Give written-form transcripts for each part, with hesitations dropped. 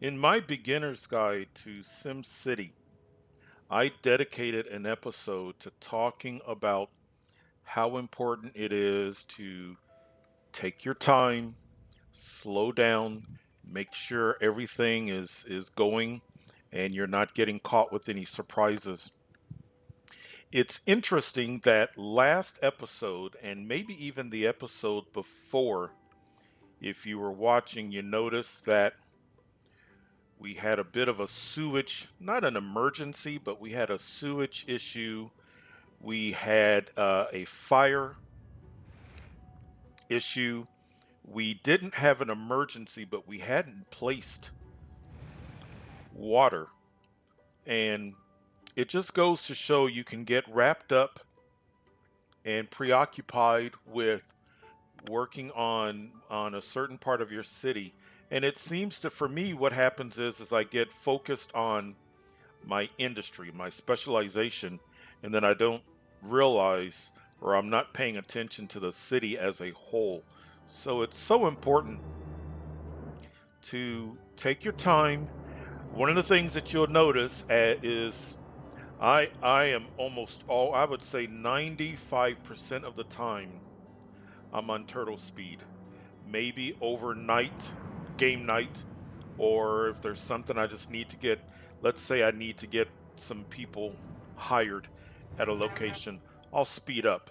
In my beginner's guide to SimCity, I dedicated an episode to talking about how important it is to take your time, slow down, make sure everything is going and you're not getting caught with any surprises. It's interesting that last episode and maybe even the episode before, if you were watching, you noticed that we had a bit of a sewage, not an emergency, but we had a sewage issue. We had a fire issue. We didn't have an emergency, but we hadn't placed water. And it just goes to show you can get wrapped up and preoccupied with working on a certain part of your city. And it seems to, for me, what happens is I get focused on my industry, my specialization, and then I don't realize or I'm not paying attention to the city as a whole. So it's so important to take your time. One of the things that you'll notice is I am almost all, I would say 95% of the time I'm on turtle speed. Maybe overnight, game night, or if there's something I just need to get, let's say I need to get some people hired at a location, I'll speed up.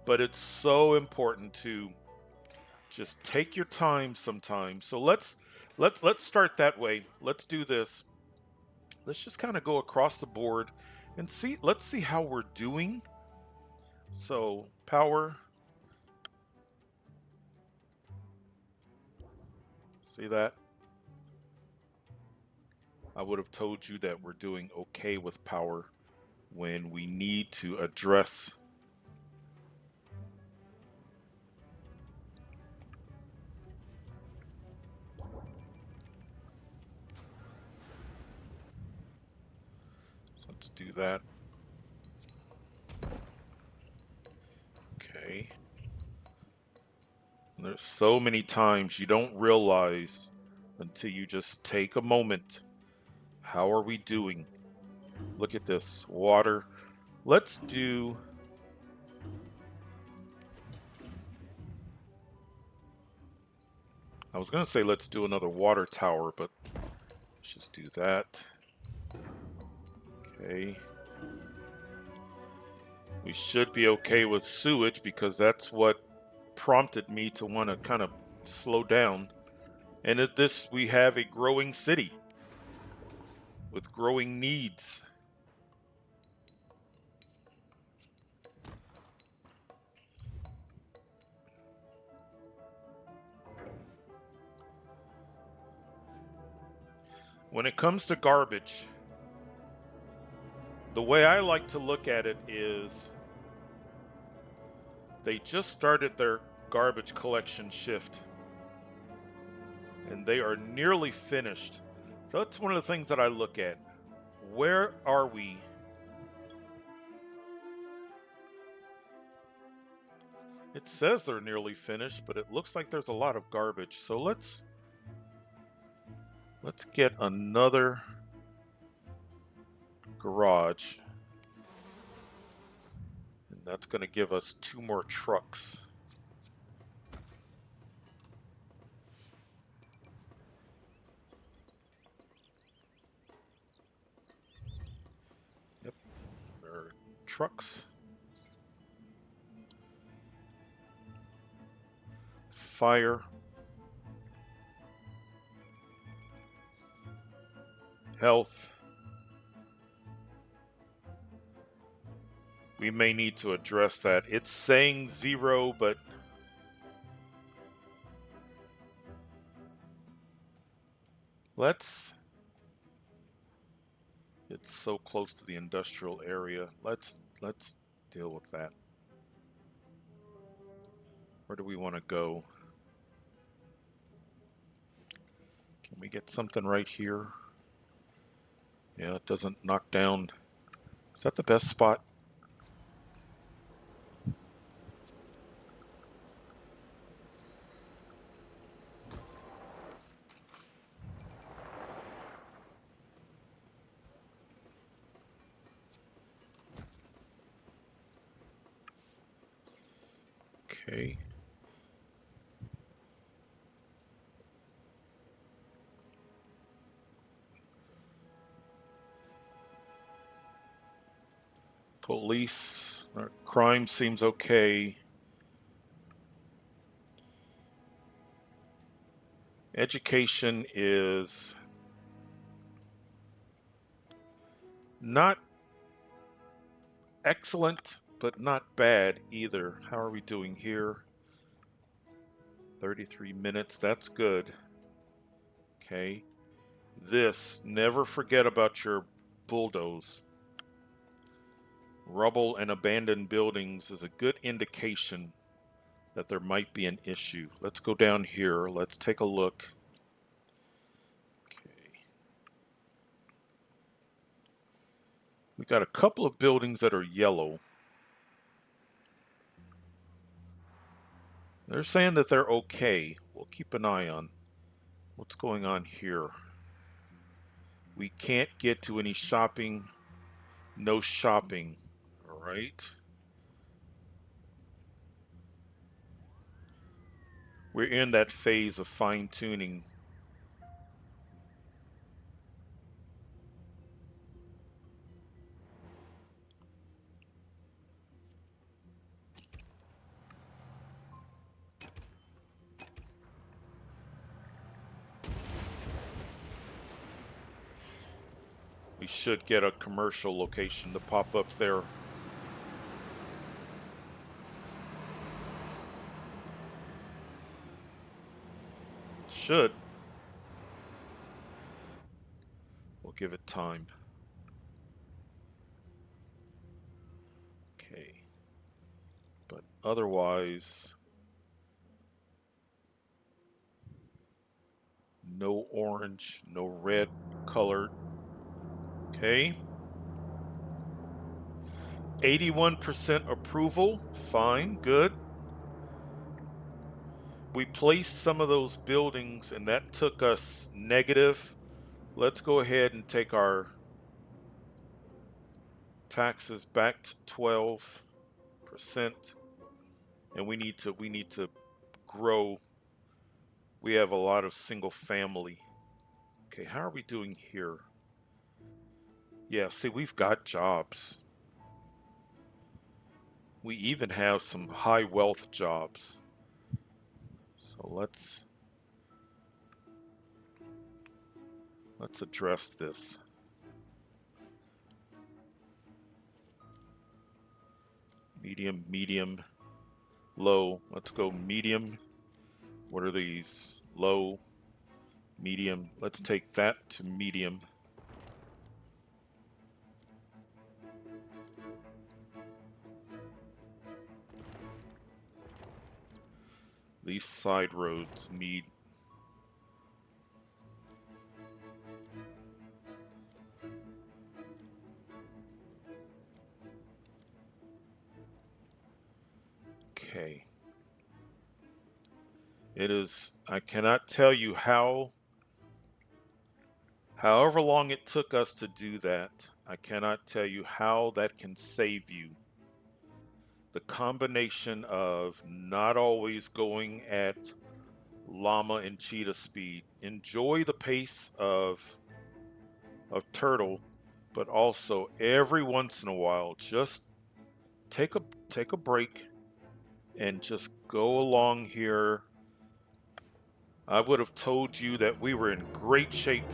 But it's so important to just take your time sometimes. So let's start that way. Let's do this. Let's just kind of go across the board and see, let's see how we're doing. So power, see that? I would have told you that we're doing okay with power when we need to address. So let's do that. Okay. There's so many times you don't realize until you just take a moment. How are we doing? Look at this water. Let's do, I was going to say let's do another water tower, but let's just do that. Okay. We should be okay with sewage because that's what prompted me to want to kind of slow down. And at this, we have a growing city with growing needs. When it comes to garbage, the way I like to look at it is they just started their garbage collection shift and they are nearly finished. So that's one of the things that I look at. Where are we? It says they're nearly finished, but it looks like there's a lot of garbage. So let's get another garage. And that's going to give us 2 more trucks. Yep, there are trucks. Fire. Health. We may need to address that. It's saying 0, but let's, it's so close to the industrial area. Let's deal with that. Where do we want to go? Can we get something right here? Yeah, it doesn't knock down. Is that the best spot? Okay. Police, crime seems okay. Education is not excellent, but not bad either. How are we doing here? 33 minutes, that's good. Okay. This, never forget about your bulldoze. Rubble and abandoned buildings is a good indication that there might be an issue. Let's go down here. Let's take a look. Okay. We got a couple of buildings that are yellow. They're saying that they're okay. We'll keep an eye on what's going on here. We can't get to any shopping. No shopping. All right. We're in that phase of fine tuning. We should get a commercial location to pop up there. Should. We'll give it time. Okay. But otherwise, no orange, no red colored. Okay. 81% approval. Fine, good. We placed some of those buildings and that took us negative. Let's go ahead and take our taxes back to 12%. And we need to grow. We have a lot of single family. Okay, how are we doing here? Yeah, see, we've got jobs. We even have some high wealth jobs. So let's address this. Medium, medium, low. Let's go medium. What are these? Low, medium. Let's take that to medium. These side roads need. Okay. It is, I cannot tell you however long it took us to do that, I cannot tell you how that can save you. The combination of not always going at llama and cheetah speed. Enjoy the pace of turtle, but also every once in a while just take a take a break and just go along here. I would have told you that we were in great shape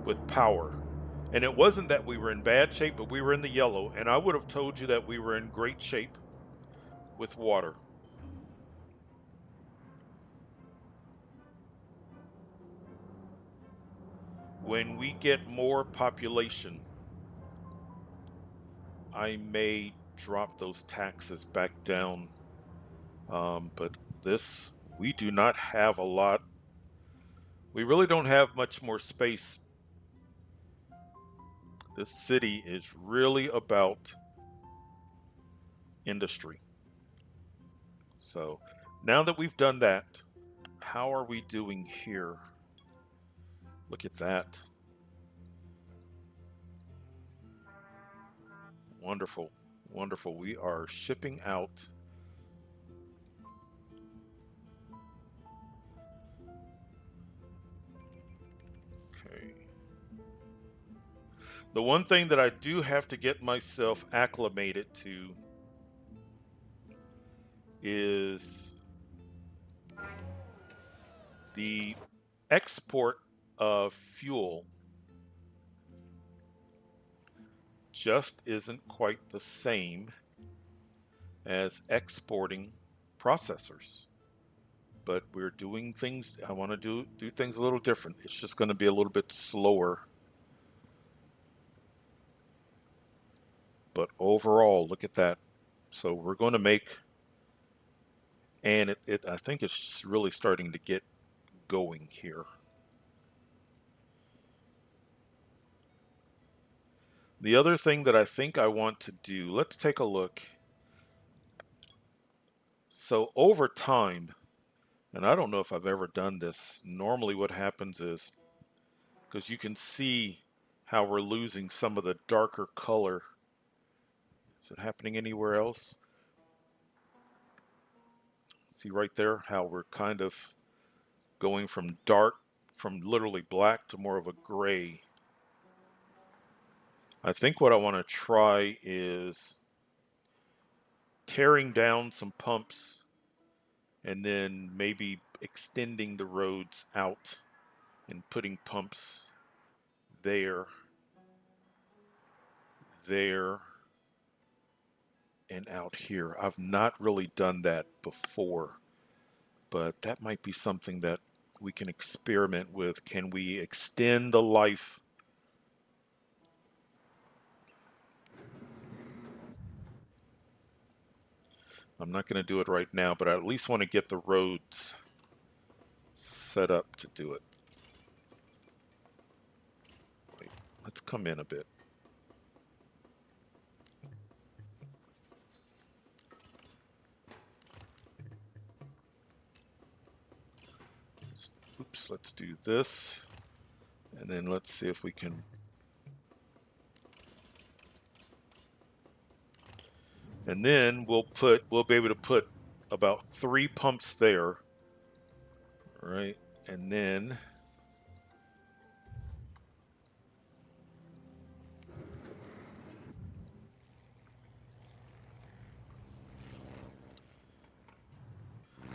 with power. And it wasn't that we were in bad shape, but we were in the yellow. And I would have told you that we were in great shape with water. When we get more population, I may drop those taxes back down. But this, we do not have a lot. We really don't have much more space. This city is really about industry. So now that we've done that, how are we doing here? Look at that. Wonderful. Wonderful. We are shipping out The one thing that I do have to get myself acclimated to is the export of fuel just isn't quite the same as exporting processors. But we're doing things, I want to do things a little different. It's just going to be a little bit slower. But overall, look at that. So we're going to make, and I think it's really starting to get going here. The other thing that I think I want to do, let's take a look. So over time, and I don't know if I've ever done this, normally what happens is, because you can see how we're losing some of the darker color. Is it happening anywhere else? See right there how we're kind of going from dark, from literally black to more of a gray. I think what I want to try is tearing down some pumps and then maybe extending the roads out and putting pumps there, there, and out here. I've not really done that before, but that might be something that we can experiment with. Can we extend the life? I'm not going to do it right now, but I at least want to get the roads set up to do it. Wait, let's come in a bit. Oops, let's do this. And then let's see if we can. And then we'll be able to put about 3 pumps there. Right. And then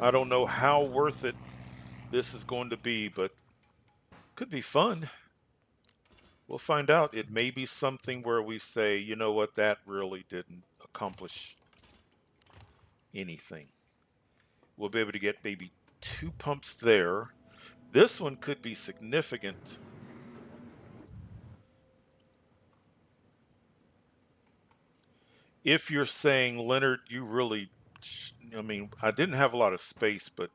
I don't know how worth it this is going to be, but could be fun. We'll find out. It may be something where we say, you know what, that really didn't accomplish anything. We'll be able to get maybe 2 pumps there. This one could be significant. If you're saying, Leonard, you really, I mean, I didn't have a lot of space, but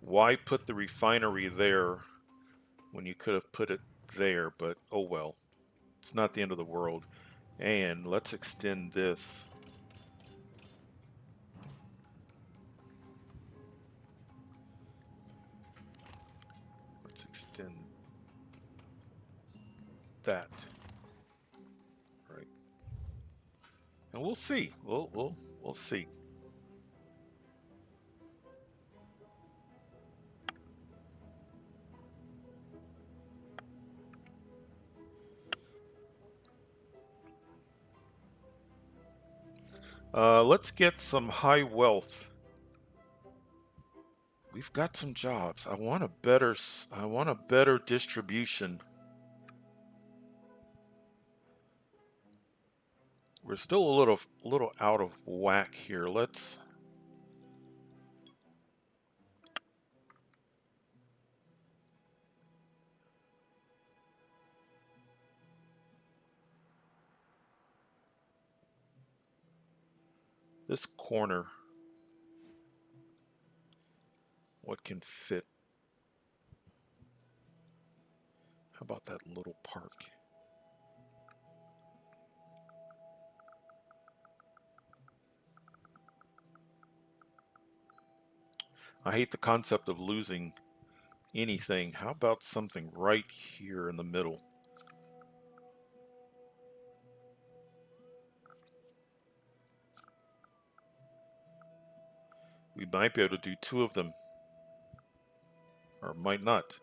why put the refinery there when you could have put it there? But oh well, it's not the end of the world. And let's extend this. Let's extend that. Right. And we'll see. We'll see. Let's get some high wealth. We've got some jobs. I want a better distribution. We're still a little out of whack here. Let's this corner. What can fit? How about that little park? I hate the concept of losing anything. How about something right here in the middle? We might be able to do 2 of them, or might not.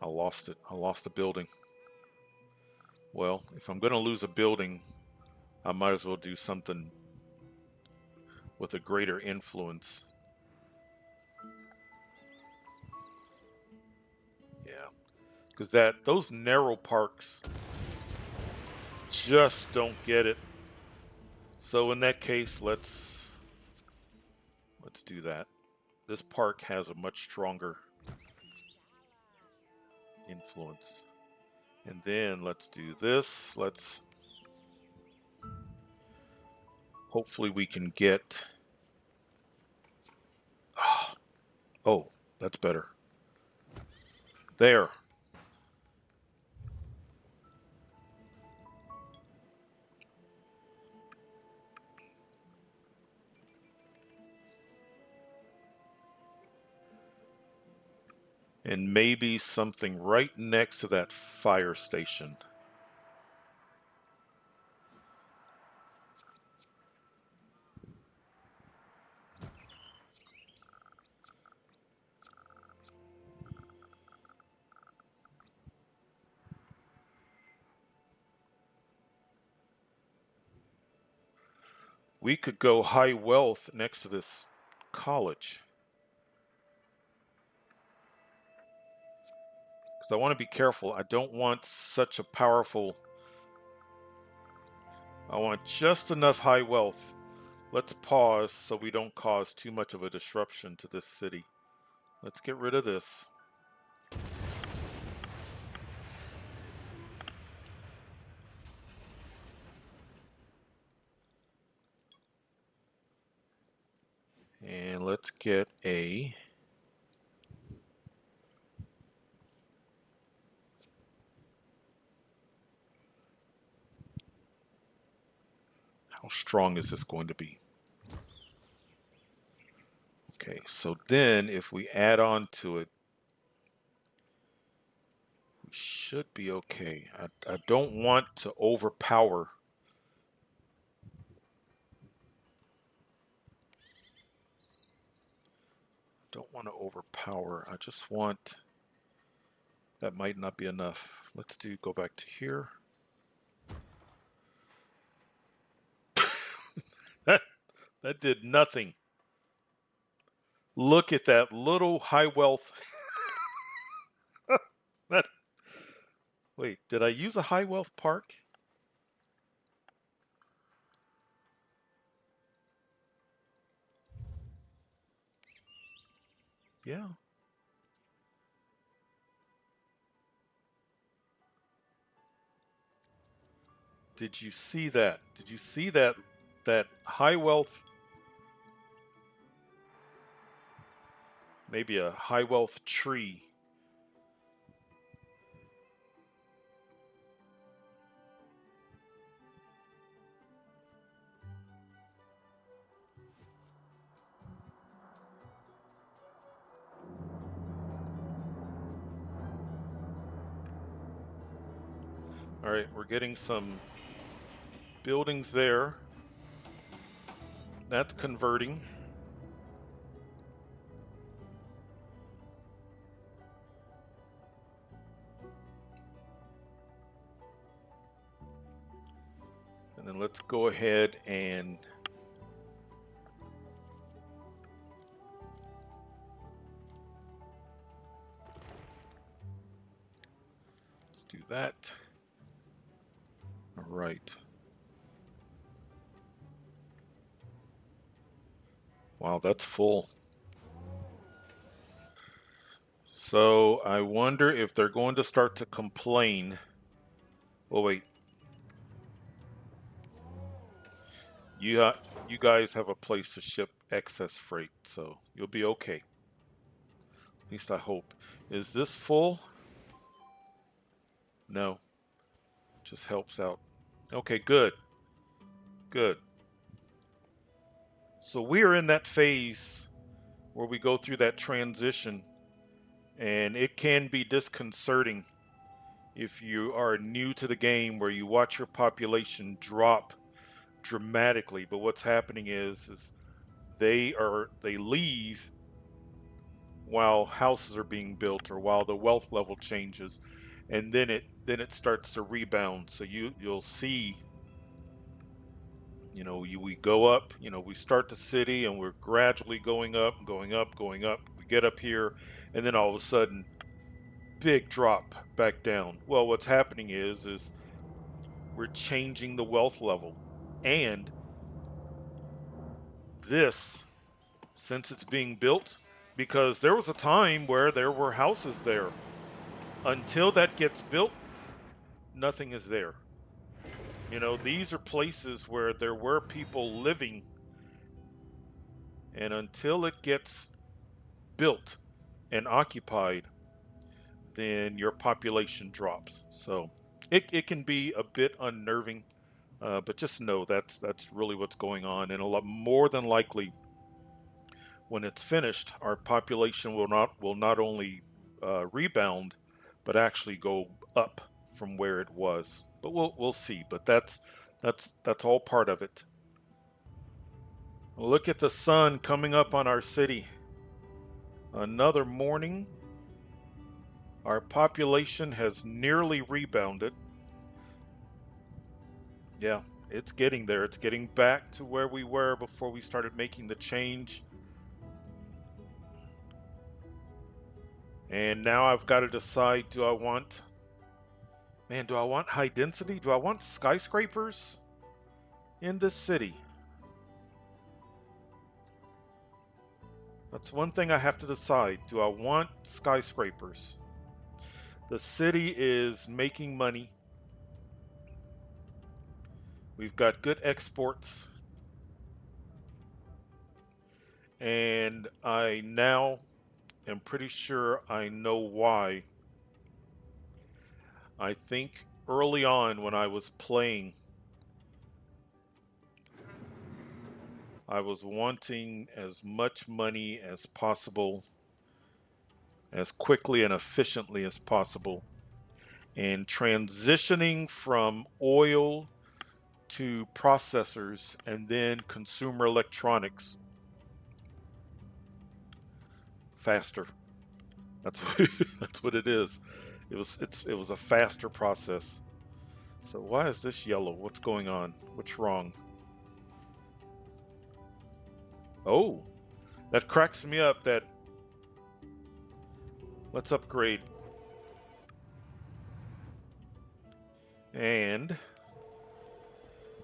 I lost it. I lost the building. Well, if I'm going to lose a building, I might as well do something with a greater influence. Yeah, because those narrow parks just don't get it. So in that case, let's do that. This park has a much stronger influence. And then let's do this. Let's hopefully we can get. Oh, that's better. There. And maybe something right next to that fire station. We could go high wealth next to this college. Because I want to be careful. I don't want such a powerful. I want just enough high wealth. Let's pause so we don't cause too much of a disruption to this city. Let's get rid of this. And let's get a. How strong is this going to be? Okay, so then if we add on to it, we should be okay. I don't want to overpower. Don't want to overpower. I just want. That might not be enough. Let's go back to here. That did nothing. Look at that little high wealth. that. Wait, did I use a high wealth park? Yeah. Did you see that? Did you see that high wealth? Maybe a high wealth tree. All right, we're getting some buildings there. That's converting. And then let's go ahead and let's do that. All right. Wow, that's full. So I wonder if they're going to start to complain. Oh wait, you guys have a place to ship excess freight, so you'll be okay. At least I hope. Is this full? No, just helps out. Okay, good, good. So we are in that phase where we go through that transition, and it can be disconcerting if you are new to the game, where you watch your population drop dramatically. But what's happening is they leave while houses are being built or while the wealth level changes, and then it starts to rebound. So you'll see, we go up, we start the city and we're gradually going up, going up, going up. We get up here, and then all of a sudden, big drop back down. Well, what's happening is we're changing the wealth level. And this, since it's being built, because there was a time where there were houses there. Until that gets built, nothing is there. These are places where there were people living, and until it gets built and occupied, then your population drops. So it can be a bit unnerving, but just know that's really what's going on. And a lot more than likely, when it's finished, our population will not only rebound, but actually go up from where it was. But we'll see. But that's all part of it. Look at the sun coming up on our city. Another morning. Our population has nearly rebounded. Yeah, it's getting there. It's getting back to where we were before we started making the change. And now I've got to decide, do I want high density? Do I want skyscrapers in this city? That's one thing I have to decide. Do I want skyscrapers? The city is making money. We've got good exports. And I now am pretty sure I know why. I think early on when I was playing, I was wanting as much money as possible, as quickly and efficiently as possible, and transitioning from oil to processors and then consumer electronics faster. That's what, that's what it is. It was a faster process. So why is this yellow? What's going on? What's wrong? Oh, that cracks me up. That let's upgrade. And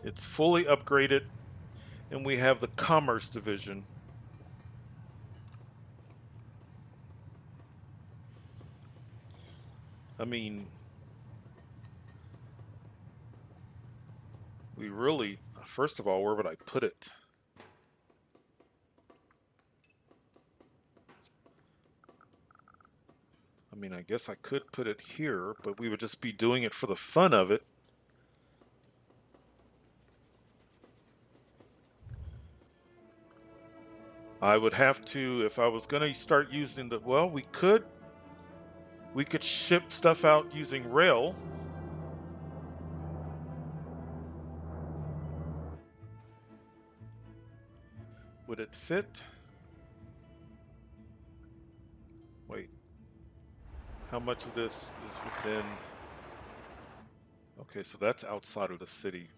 it's fully upgraded, and we have the commerce division. I mean, we really, first of all, where would I put it? I mean, I guess I could put it here, but we would just be doing it for the fun of it. I would have to, if I was going to start using well, we could ship stuff out using rail. Would it fit? Wait, how much of this is within? Okay, so that's outside of the city.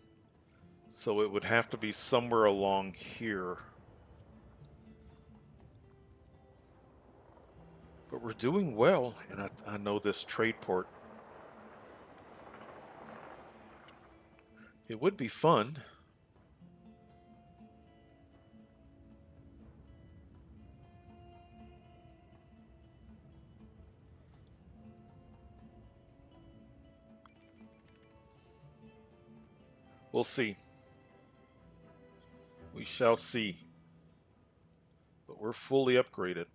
So it would have to be somewhere along here. But we're doing well, and I know this trade port. It would be fun. We'll see. We shall see. But we're fully upgraded.